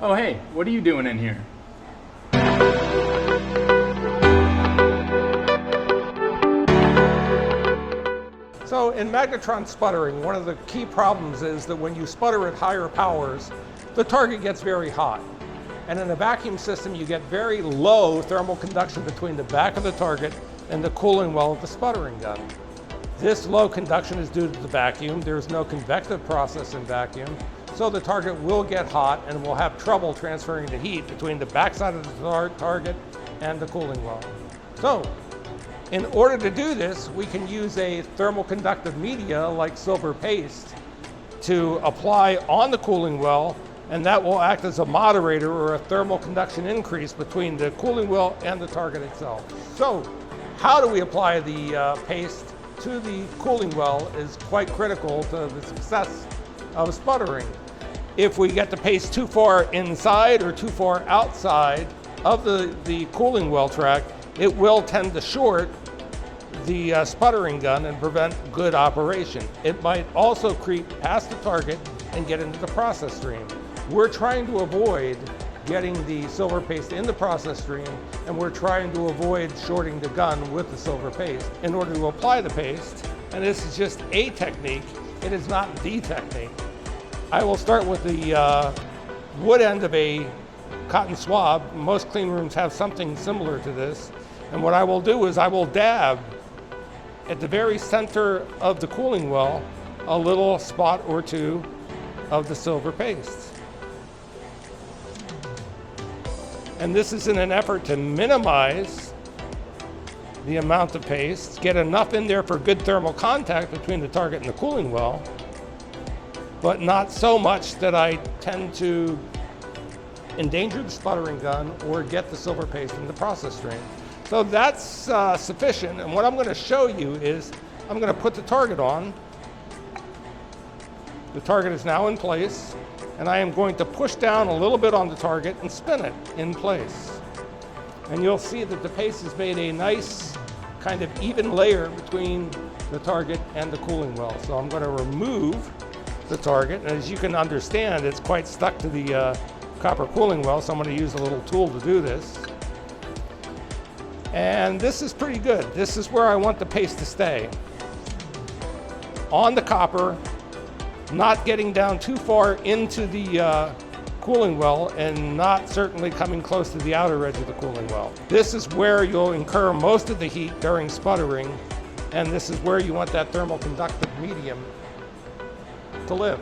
Oh hey, what are you doing in here? So in magnetron sputtering, one of the key problems is that when you sputter at higher powers, the target gets very hot. And in a vacuum system, you get very low thermal conduction between the back of the target and the cooling well of the sputtering gun. This low conduction is due to the vacuum. There's no convective process in vacuum. So the target will get hot and will have trouble transferring the heat between the backside of the target and the cooling well. So in order to do this, we can use a thermoconductive media like silver paste to apply on the cooling well, and that will act as a moderator or a thermal conduction increase between the cooling well and the target itself. So how do we apply the paste to the cooling well is quite critical to the success of sputtering. If we get the paste too far inside or too far outside of the cooling well track, it will tend to short the sputtering gun and prevent good operation. It might also creep past the target and get into the process stream. We're trying to avoid getting the silver paste in the process stream, and we're trying to avoid shorting the gun with the silver paste in order to apply the paste. And this is just a technique, it is not the technique. I will start with the wood end of a cotton swab. Most clean rooms have something similar to this. And what I will do is I will dab at the very center of the cooling well a little spot or two of the silver paste. And this is in an effort to minimize the amount of paste, get enough in there for good thermal contact between the target and the cooling well, but not so much that I tend to endanger the sputtering gun or get the silver paste in the process stream. So that's sufficient, and what I'm going to show you is I'm going to put the target on. The target is now in place, and I am going to push down a little bit on the target and spin it in place. And you'll see that the paste has made a nice kind of even layer between the target and the cooling well. So I'm going to remove the target, and as you can understand, it's quite stuck to the copper cooling well, so I'm going to use a little tool to do this. And this is pretty good. This is where I want the paste to stay. On the copper, not getting down too far into the cooling well and not certainly coming close to the outer edge of the cooling well. This is where you'll incur most of the heat during sputtering, and this is where you want that thermal conductive medium to live.